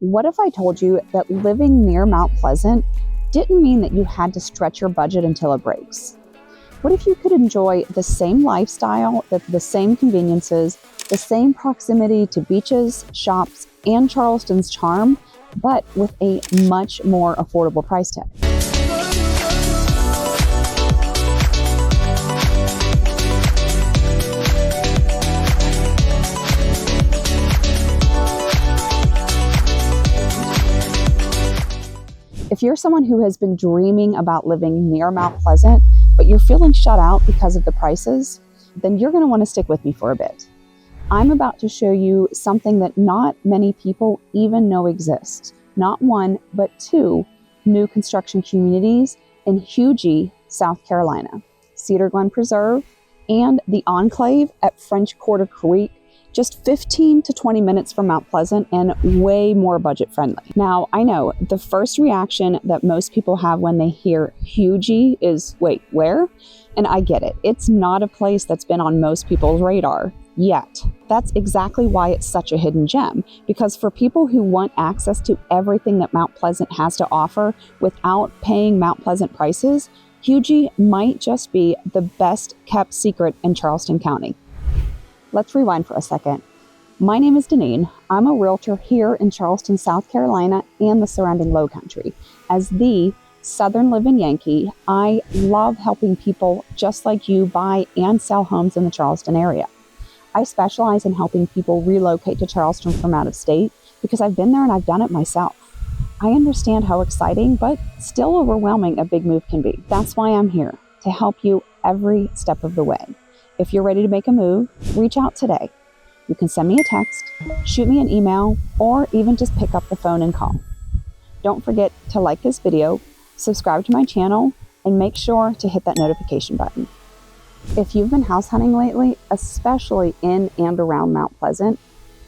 What if I told you that living near Mount Pleasant didn't mean that you had to stretch your budget until it breaks? What if you could enjoy the same lifestyle, the same conveniences, the same proximity to beaches, shops, and Charleston's charm, but with a much more affordable price tag? If you're someone who has been dreaming about living near Mount Pleasant, but you're feeling shut out because of the prices, then you're going to want to stick with me for a bit. I'm about to show you something that not many people even know exists. Not one, but two new construction communities in Hughie, South Carolina. Cedar Glenn Preserve and the Enclave at French Quarter Creek, just 15 to 20 minutes from Mount Pleasant and way more budget friendly. Now, I know the first reaction that most people have when they hear Hughie is, wait, where? And I get it. It's not a place that's been on most people's radar yet. That's exactly why it's such a hidden gem, because for people who want access to everything that Mount Pleasant has to offer without paying Mount Pleasant prices, Hughie might just be the best kept secret in Charleston County. Let's rewind for a second. My name is Deneen. I'm a realtor here in Charleston, South Carolina, and the surrounding Low Country. As the Southern Living Yankee, I love helping people just like you buy and sell homes in the Charleston area. I specialize in helping people relocate to Charleston from out of state because I've been there and I've done it myself. I understand how exciting, but still overwhelming a big move can be. That's why I'm here, to help you every step of the way. If you're ready to make a move, reach out today. You can send me a text, shoot me an email, or even just pick up the phone and call. Don't forget to like this video, subscribe to my channel, and make sure to hit that notification button. If you've been house hunting lately, especially in and around Mount Pleasant,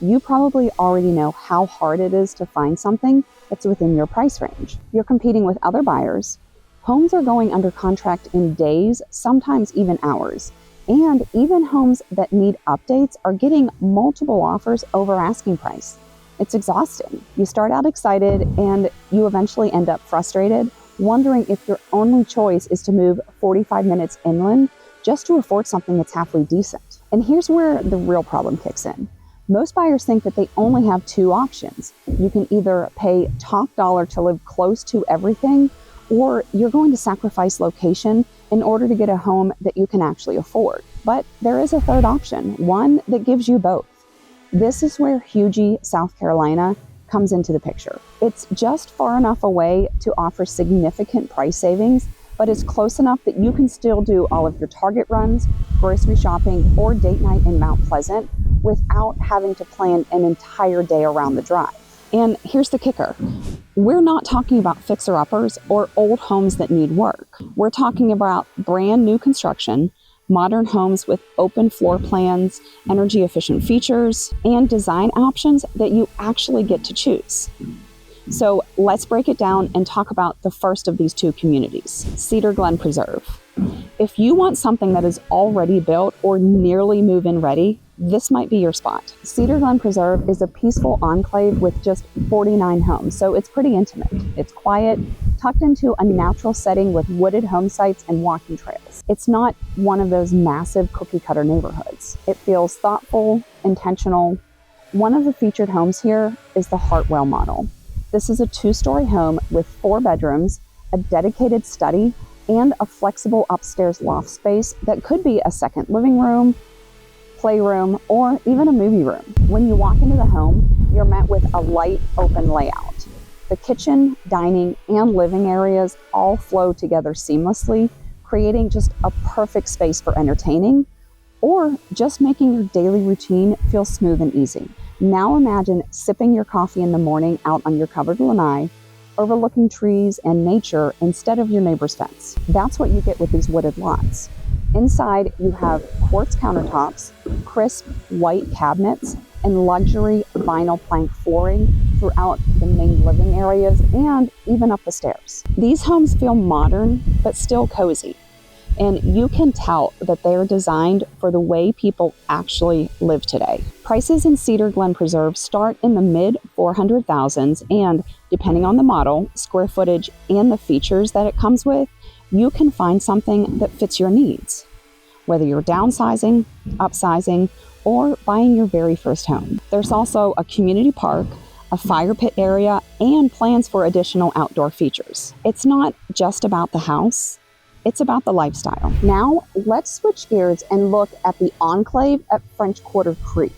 you probably already know how hard it is to find something that's within your price range. You're competing with other buyers. Homes are going under contract in days, sometimes even hours. And even homes that need updates are getting multiple offers over asking price. It's exhausting. You start out excited and you eventually end up frustrated, wondering if your only choice is to move 45 minutes inland just to afford something that's halfway decent. And here's where the real problem kicks in. Most buyers think that they only have two options. You can either pay top dollar to live close to everything, or you're going to sacrifice location in order to get a home that you can actually afford. But there is a third option, one that gives you both. This is where Hughie, South Carolina comes into the picture. It's just far enough away to offer significant price savings, but it's close enough that you can still do all of your Target runs, grocery shopping, or date night in Mount Pleasant without having to plan an entire day around the drive. And here's the kicker. We're not talking about fixer-uppers or old homes that need work. We're talking about brand new construction, modern homes with open floor plans, energy-efficient features, and design options that you actually get to choose. So let's break it down and talk about the first of these two communities, Cedar Glenn Preserve. If you want something that is already built or nearly move-in ready, this might be your spot. Cedar Glenn Preserve is a peaceful enclave with just 49 homes, so it's pretty intimate. It's quiet, tucked into a natural setting with wooded home sites and walking trails. It's not one of those massive cookie-cutter neighborhoods. It feels thoughtful, intentional. One of the featured homes here is the Hartwell model. This is a 2-story home with 4 bedrooms, a dedicated study, and a flexible upstairs loft space that could be a second living room, playroom, or even a movie room. When you walk into the home, you're met with a light, open layout. The kitchen, dining, and living areas all flow together seamlessly, creating just a perfect space for entertaining or just making your daily routine feel smooth and easy. Now imagine sipping your coffee in the morning out on your covered lanai, overlooking trees and nature instead of your neighbor's fence. That's what you get with these wooded lots. Inside, you have quartz countertops, crisp white cabinets, and luxury vinyl plank flooring throughout the main living areas and even up the stairs. These homes feel modern, but still cozy. And you can tell that they're designed for the way people actually live today. Prices in Cedar Glen Preserve start in the mid 400,000s, and depending on the model, square footage, and the features that it comes with, you can find something that fits your needs, whether you're downsizing, upsizing, or buying your very first home. There's also a community park, a fire pit area, and plans for additional outdoor features. It's not just about the house, it's about the lifestyle. Now, let's switch gears and look at the Enclave at French Quarter Creek.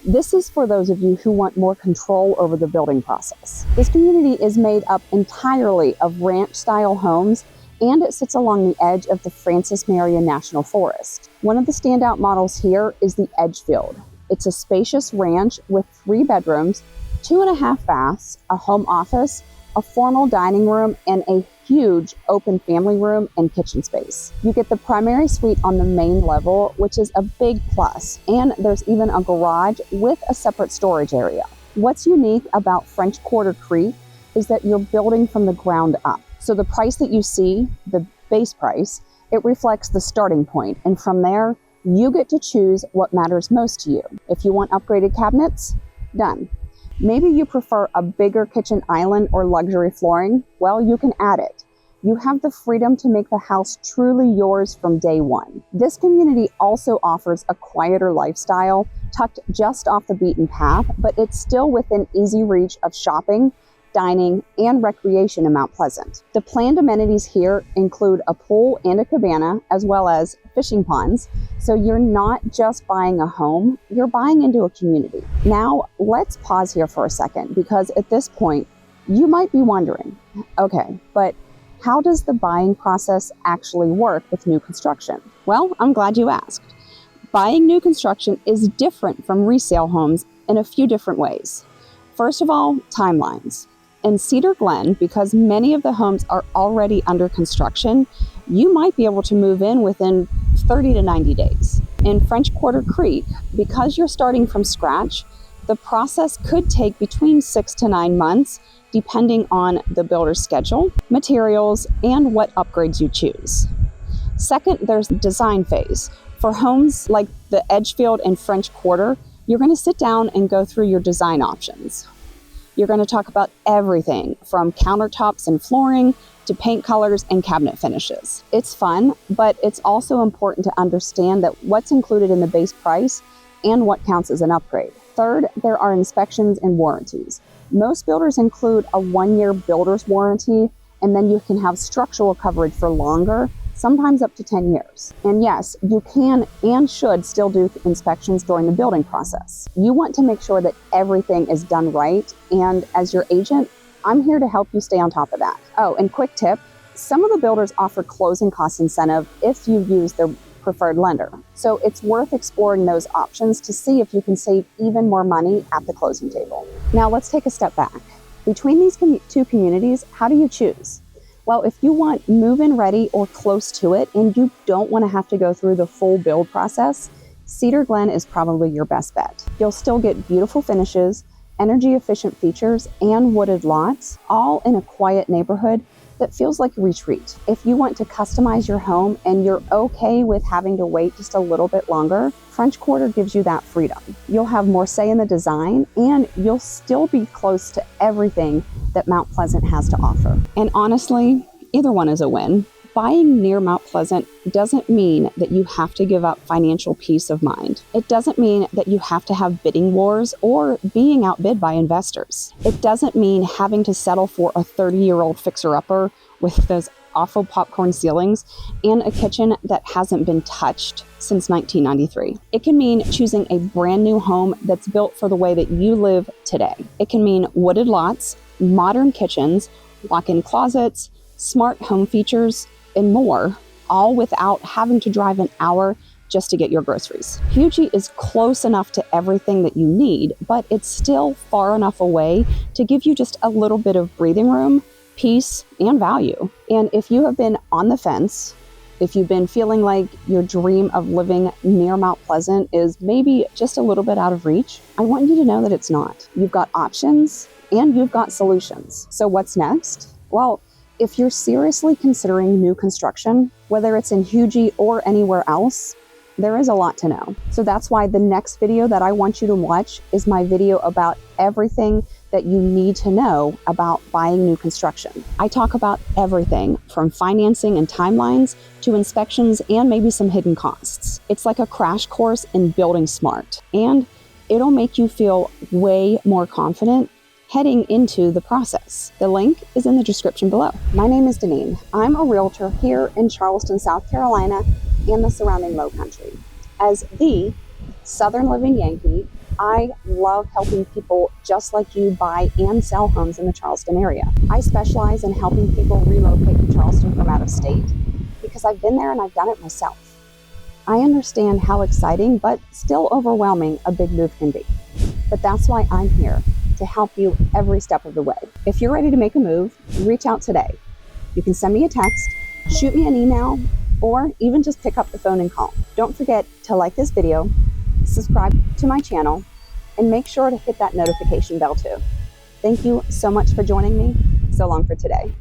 This is for those of you who want more control over the building process. This community is made up entirely of ranch-style homes, and it sits along the edge of the Francis Marion National Forest. One of the standout models here is the Edgefield. It's a spacious ranch with 3 bedrooms, 2.5 baths, a home office, a formal dining room, and a huge open family room and kitchen space. You get the primary suite on the main level, which is a big plus, and there's even a garage with a separate storage area. What's unique about French Quarter Creek is that you're building from the ground up. So the price that you see, the base price, it reflects the starting point, and from there, you get to choose what matters most to you. If you want upgraded cabinets, done. Maybe you prefer a bigger kitchen island or luxury flooring, well, you can add it. You have the freedom to make the house truly yours from day one. This community also offers a quieter lifestyle, tucked just off the beaten path, but it's still within easy reach of shopping, dining, and recreation in Mount Pleasant. The planned amenities here include a pool and a cabana, as well as fishing ponds. So you're not just buying a home, you're buying into a community. Now, let's pause here for a second, because at this point, you might be wondering, okay, but how does the buying process actually work with new construction? Well, I'm glad you asked. Buying new construction is different from resale homes in a few different ways. First of all, timelines. In Cedar Glen, because many of the homes are already under construction, you might be able to move in within 30 to 90 days. In French Quarter Creek, because you're starting from scratch, the process could take between 6 to 9 months, depending on the builder's schedule, materials, and what upgrades you choose. Second, there's the design phase. For homes like the Edgefield and French Quarter, you're going to sit down and go through your design options. You're going to talk about everything from countertops and flooring to paint colors and cabinet finishes. It's fun, but it's also important to understand that what's included in the base price and what counts as an upgrade. Third, there are inspections and warranties. Most builders include a 1-year builder's warranty, and then you can have structural coverage for longer, sometimes up to 10 years. And yes, you can and should still do inspections during the building process. You want to make sure that everything is done right, and as your agent, I'm here to help you stay on top of that. Oh, and quick tip, some of the builders offer closing cost incentive if you use their preferred lender. So it's worth exploring those options to see if you can save even more money at the closing table. Now let's take a step back. Between these two communities, how do you choose? Well, if you want move-in ready or close to it and you don't want to have to go through the full build process, Cedar Glen is probably your best bet. You'll still get beautiful finishes, energy-efficient features, and wooded lots, all in a quiet neighborhood that feels like a retreat. If you want to customize your home and you're okay with having to wait just a little bit longer, French Quarter gives you that freedom. You'll have more say in the design, and you'll still be close to everything that Mount Pleasant has to offer. And honestly, either one is a win. Buying near Mount Pleasant doesn't mean that you have to give up financial peace of mind. It doesn't mean that you have to have bidding wars or being outbid by investors. It doesn't mean having to settle for a 30-year-old fixer-upper with those awful popcorn ceilings and a kitchen that hasn't been touched since 1993. It can mean choosing a brand new home that's built for the way that you live today. It can mean wooded lots, modern kitchens, walk-in closets, smart home features, and more, all without having to drive an hour just to get your groceries. Hugie is close enough to everything that you need, but it's still far enough away to give you just a little bit of breathing room, peace, and value. And if you have been on the fence, if you've been feeling like your dream of living near Mount Pleasant is maybe just a little bit out of reach, I want you to know that it's not. You've got options and you've got solutions. So what's next? Well, If you're seriously considering new construction, whether it's in Hugie or anywhere else, there is a lot to know. So that's why the next video that I want you to watch is my video about everything that you need to know about buying new construction. I talk about everything from financing and timelines to inspections and maybe some hidden costs. It's like a crash course in building smart, and it'll make you feel way more confident heading into the process. The link is in the description below. My name is Deneen. I'm a realtor here in Charleston, South Carolina, and the surrounding Low Country. As the Southern Living Yankee, I love helping people just like you buy and sell homes in the Charleston area. I specialize in helping people relocate to Charleston from out of state because I've been there and I've done it myself. I understand how exciting but still overwhelming a big move can be. But that's why I'm here, to help you every step of the way. If you're ready to make a move, reach out today. You can send me a text, shoot me an email, or even just pick up the phone and call. Don't forget to like this video, subscribe to my channel, and make sure to hit that notification bell too. Thank you so much for joining me. So long for today.